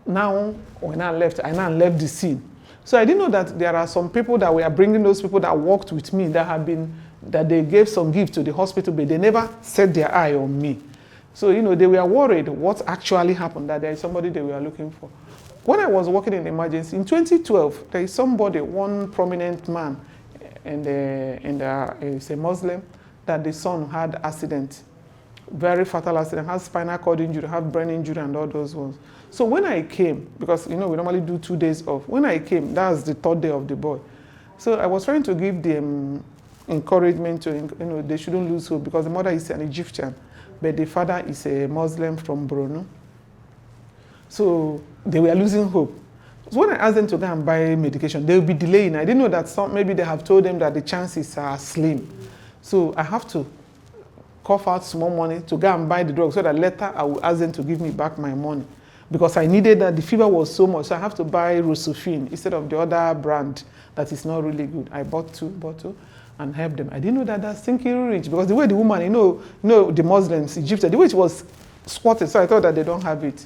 now, when I left the scene. So I didn't know that there are some people that were bringing those people that worked with me that they gave some gift to the hospital, but they never set their eye on me. So, they were worried what actually happened, that there is somebody they were looking for. When I was working in emergency, in 2012, there is one prominent man, and he's a Muslim, that the son had accident, very fatal accident, has spinal cord injury, have brain injury, and all those ones. So when I came, because we normally do 2 days off, when I came, that was the 3rd day of the boy. So I was trying to give them encouragement to, they shouldn't lose hope, because the mother is an Egyptian, but the father is a Muslim from Borno. So they were losing hope. So when I asked them to go and buy medication, they will be delaying. I didn't know that maybe they have told them that the chances are slim. So I have to cough out small money to go and buy the drug, so that later I will ask them to give me back my money. Because I needed that, the fever was so much, so I have to buy Rosofin instead of the other brand that is not really good. I bought 2 bottles and helped them. I didn't know that that's thinking rich, because the way the woman, the Muslims, Egyptians, the way she was squatted, so I thought that they don't have it.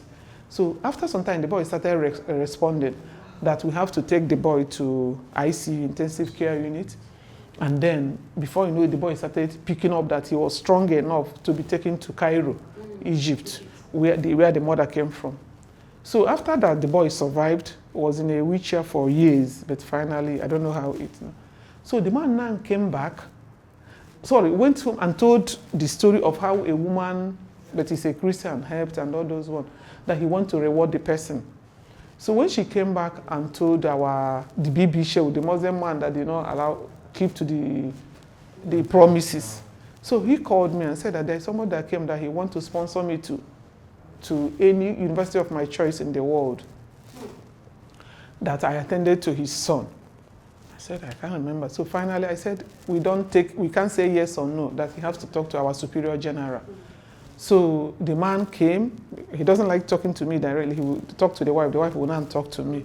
So after some time, the boy started responding that we have to take the boy to ICU, intensive care unit. And then, before you know it, the boy started picking up that he was strong enough to be taken to Cairo, Egypt, where the mother came from. So after that, the boy survived, was in a wheelchair for years, but finally, I don't know how it. So the man now came back, went home and told the story of how a woman that is a Christian helped and all those ones, that he wanted to reward the person. So when she came back and told the BB show, the Muslim man, that keep to the promises. So he called me and said that there's someone that came that he wants to sponsor me to any university of my choice in the world, that I attended to his son. I said, I can't remember. So finally I said, we can't say yes or no, that he has to talk to our superior general. So the man came. He doesn't like talking to me directly. He will talk to the wife. The wife will not talk to me.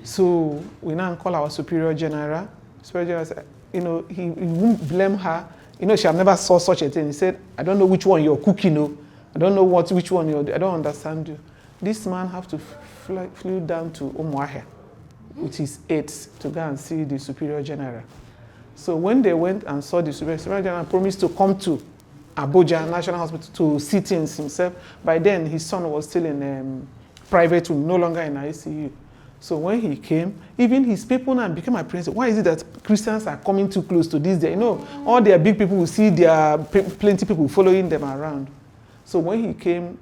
So we now call our superior general. Superior general said, he won't blame her. She had never saw such a thing. He said, I don't know which one you're cooking. I don't know which one I don't understand you. This man have to flew down to Umuahia with his aides to go and see the superior general. So when they went and saw the superior general promised to come to Abuja National Hospital to see things himself. By then, his son was still in private room, no longer in ICU. So when he came, even his people now became my principal. Why is it that Christians are coming too close to this day? All their big people will see their plenty people following them around. So when he came,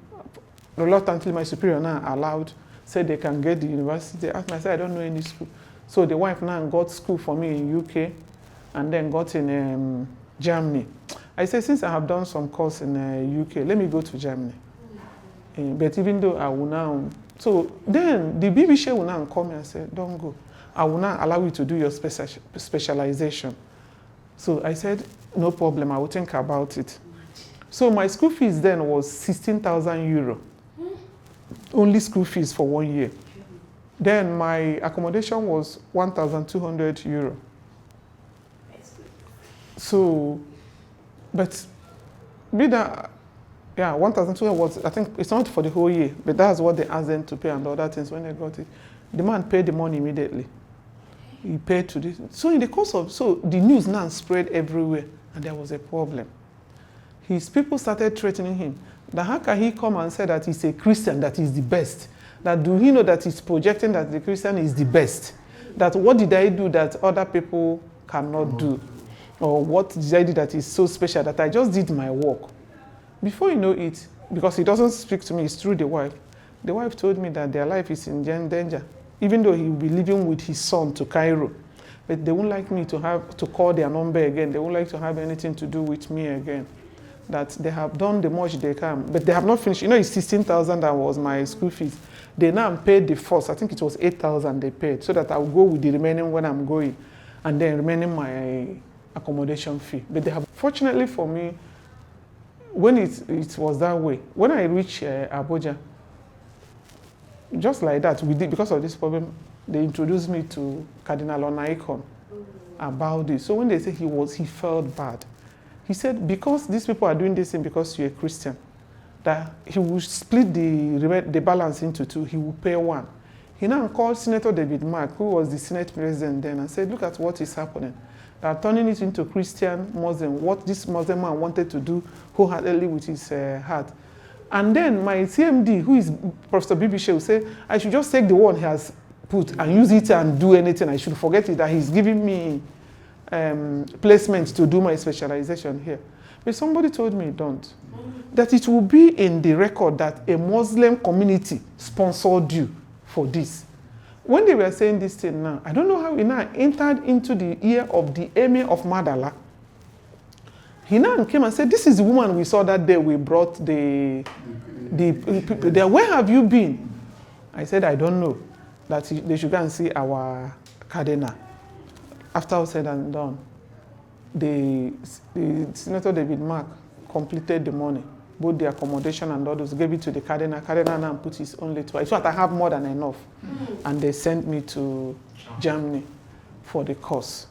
reluctantly, my superior now said they can get the university. They asked me, I said, I don't know any school. So the wife now got school for me in UK, and then got in Germany. I said, since I have done some course in UK, let me go to Germany. But even though I will now, so then the BBC will now call me and say, don't go. I will not allow you to do your specialization. So I said, no problem, I will think about it. So my school fees then was 16,000 euro. Only school fees for 1 year. Then my accommodation was 1,200 euro. So, but be that, 1,200 was, I think it's not for the whole year, but that's what they asked them to pay and other things when they got it. The man paid the money immediately. He paid to this. So in the course of, the news now spread everywhere, and there was a problem. His people started threatening him. That how can he come and say that he's a Christian, that he's the best? That do he know that he's projecting that the Christian is the best? That what did I do that other people cannot do? Or what did I do that is so special that I just did my work? Before you know it, because he doesn't speak to me, it's through the wife. The wife told me that their life is in danger, even though he will be living with his son to Cairo. But they won't like me to have to call their number again. They won't like to have anything to do with me again. That they have done the much they can, but they have not finished. It's 16,000 that was my school fees. They now paid the first, I think it was 8,000 they paid, so that I will go with the remaining when I'm going, and then remaining my accommodation fee. But they have, fortunately for me, when it was that way, when I reached Abuja, just like that, because of this problem, they introduced me to Cardinal Onaikon about this. So when they say he felt bad. He said, because these people are doing this thing because you're a Christian, that he would split the balance into two. He would pay one. He now called Senator David Mark, who was the Senate president then, and said, look at what is happening. They are turning it into Christian Muslim, what this Muslim man wanted to do wholeheartedly with his heart. And then my CMD, who is Professor Bibi Shehu, said, I should just take the one he has put and use it and do anything. I should forget it, that he's giving me placement to do my specialization here. But somebody told me, don't. That it will be in the record that a Muslim community sponsored you for this. When they were saying this thing now, I don't know how it now entered into the ear of the emir of Madala. He now came and said, this is the woman we saw that day we brought the people there. Where have you been? I said, I don't know. That they should go and see our cardinal. After all said and done, the Senator David Mark completed the money, both the accommodation and others, gave it to the cardinal. Cardinal now put his own little. In fact, I have more than enough. And they sent me to Germany for the course.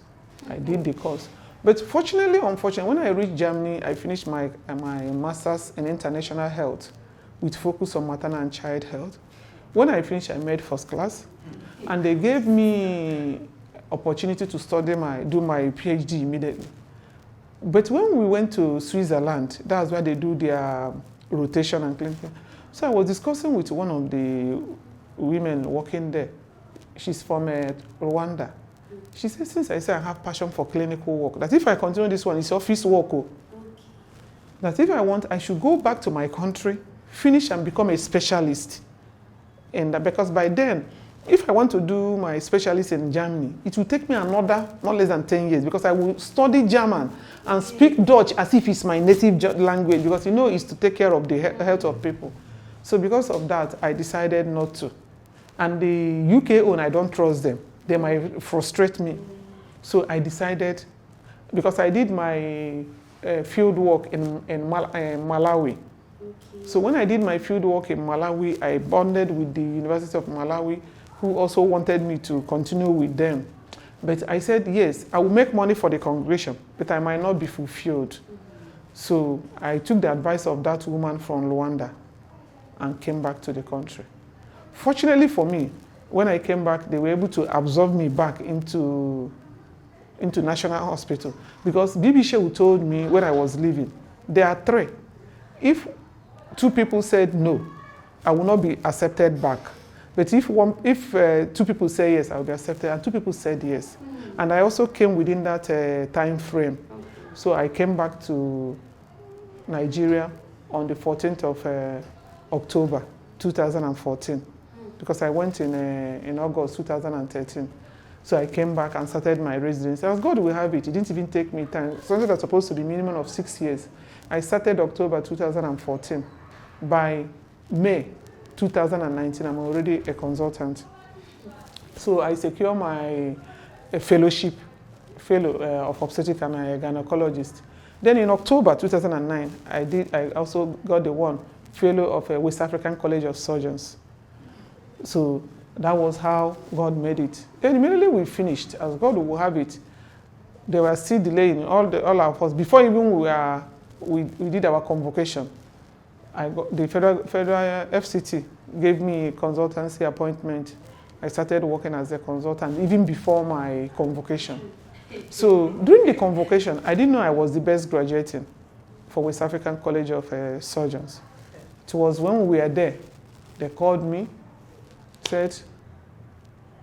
I did the course. But fortunately, unfortunately, when I reached Germany, I finished my master's in international health with focus on maternal and child health. When I finished, I made first class. And they gave me opportunity to do my PhD immediately. But when we went to Switzerland, that's where they do their rotation and clinical. So I was discussing with one of the women working there. She's from Rwanda. She said, since I say I have passion for clinical work, that if I continue this one, it's office work. Okay. That if I want, I should go back to my country, finish and become a specialist. And because by then, if I want to do my specialist in Germany, it will take me another, not less than 10 years, because I will study German and speak Dutch as if it's my native language, because it's to take care of the health of people. So because of that, I decided not to. And the UK own, I don't trust them. They might frustrate me. So I decided, because I did my field work in Malawi. Okay. So when I did my field work in Malawi, I bonded with the University of Malawi, who also wanted me to continue with them. But I said, yes, I will make money for the congregation, but I might not be fulfilled. So I took the advice of that woman from Rwanda and came back to the country. Fortunately for me, when I came back, they were able to absorb me back into National Hospital. Because Bibi Shehu told me when I was leaving, there are three. If two people said no, I will not be accepted back. But if two people say yes, I will be accepted, and two people said yes. And I also came within that time frame. So I came back to Nigeria on the 14th of October 2014, because I went in August 2013. So I came back and started my residency. As God will have it, it didn't even take me time. Something that's supposed to be minimum of 6 years. I started October 2014. By May 2019, I'm already a consultant. So I secure my fellowship, fellow of obstetric and gynecologist. Then in October 2009, I also got the one fellow of West African College of Surgeons. So that was how God made it. Then immediately we finished, as God will have it, they were still delaying all of us. Before even we did our convocation, I got the federal FCT gave me a consultancy appointment. I started working as a consultant even before my convocation. So during the convocation, I didn't know I was the best graduating for West African College of Surgeons. It was when we were there, they called me, said,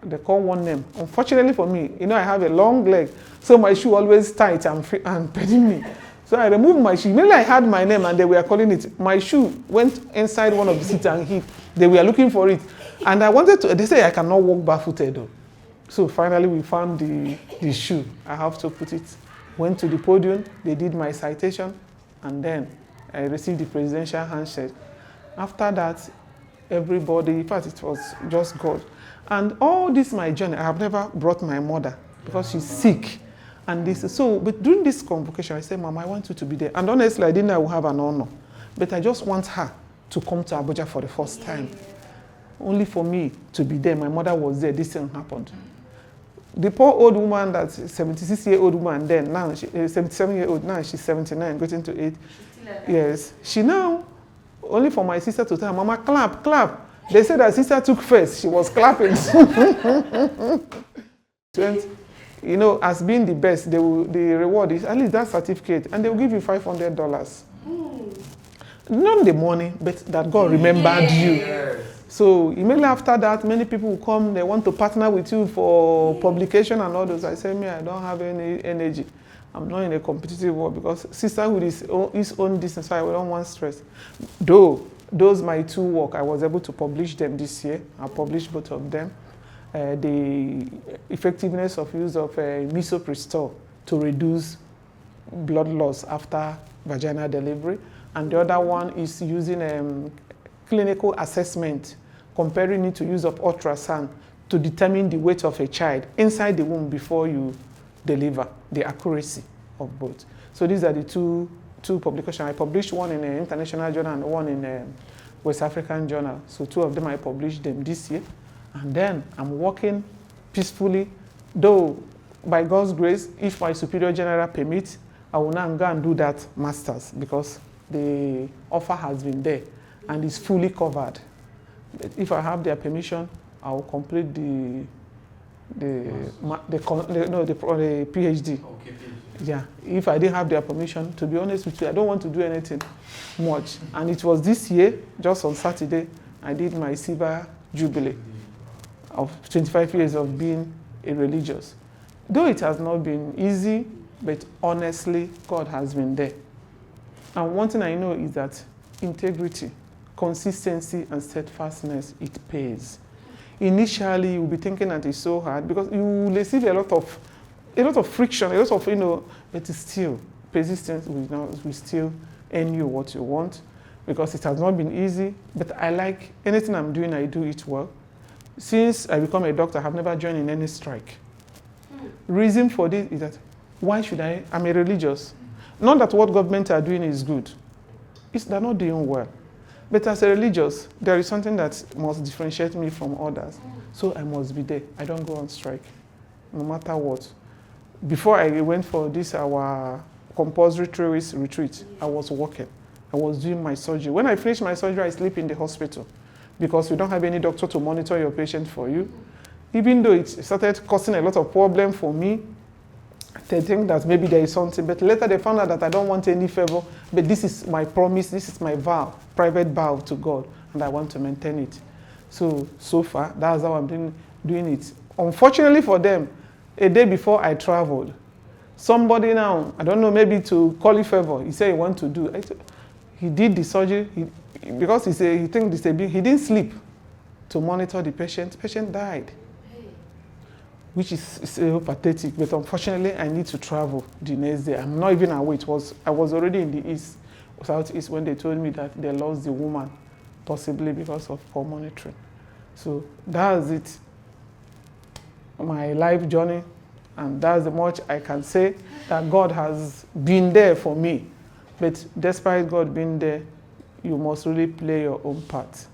they called one name. Unfortunately for me, I have a long leg, so my shoe always tight and paining me. So I removed my shoe. Immediately I had my name and they were calling it. My shoe went inside one of the seats and hit. They were looking for it. And I wanted to, they say I cannot walk barefooted though. So finally we found the shoe. I have to put it. Went to the podium, they did my citation, and then I received the presidential handshake. After that, everybody, in fact it was just God. And all this my journey, I have never brought my mother because she's sick. And but during this convocation, I said, Mom, I want you to be there. And honestly, I didn't know I would have an honor. But I just want her to come to Abuja for the first time. Only for me to be there. My mother was there. This thing happened. The poor old woman, that's 76-year-old woman then, now, 77-year-old, now she's 79, getting to 8. Yes. She now only for my sister to tell her, Mama, clap, clap. They said that sister took first. She was clapping. You know, as being the best, the reward is at least that certificate, and they will give you $500. Not the money, but that God remembered you. So immediately after that, many people will come, they want to partner with you for publication and all those. I say, me, I don't have any energy. I'm not in a competitive world because sisterhood is its own distance, so I don't want stress. Though, those my two work, I was able to publish them this year. I published both of them. The effectiveness of use of misoprostol to reduce blood loss after vaginal delivery. And the other one is using clinical assessment, comparing it to use of ultrasound to determine the weight of a child inside the womb before you deliver, the accuracy of both. So these are the two publications. I published one in an international journal and one in a West African journal. So two of them I published them this year. And then I'm working peacefully, though by God's grace, if my superior general permits, I will now go and do that master's because the offer has been there and is fully covered. But if I have their permission, I will complete the PhD. Okay. Yeah, if I didn't have their permission, to be honest with you, I don't want to do anything much. And it was this year, just on Saturday, I did my silver jubilee of 25 years of being a religious. Though it has not been easy, but honestly, God has been there. And one thing I know is that integrity, consistency, and steadfastness, it pays. Initially, you'll be thinking that it's so hard because you will receive a lot of friction, a lot of, but it's still, persistence will still earn you what you want because it has not been easy. But I like anything I'm doing, I do it well. Since I become a doctor, I have never joined in any strike. Reason for this is that, why should I? I'm a religious. Not that what government are doing is good. They're not doing well. But as a religious, there is something that must differentiate me from others. So I must be there. I don't go on strike, no matter what. Before I went for this, our compulsory 3 weeks retreat, I was working. I was doing my surgery. When I finish my surgery, I sleep in the hospital because we don't have any doctor to monitor your patient for you. Even though it started causing a lot of problem for me, they think that maybe there is something, but later they found out that I don't want any favor, but this is my promise, this is my vow, private vow to God, and I want to maintain it. So far, that's how I'm doing it. Unfortunately for them, a day before I traveled, somebody now, I don't know, maybe to call it favor, he said he want to do. He did the surgery, because he thinks this he didn't sleep to monitor the patient. The patient died. Which is so pathetic, but unfortunately I need to travel the next day. I'm not even aware. I was already in the southeast when they told me that they lost the woman, possibly because of poor monitoring. So that's it, my life journey, and that's the much I can say that God has been there for me. But despite God being there, you must really play your own part.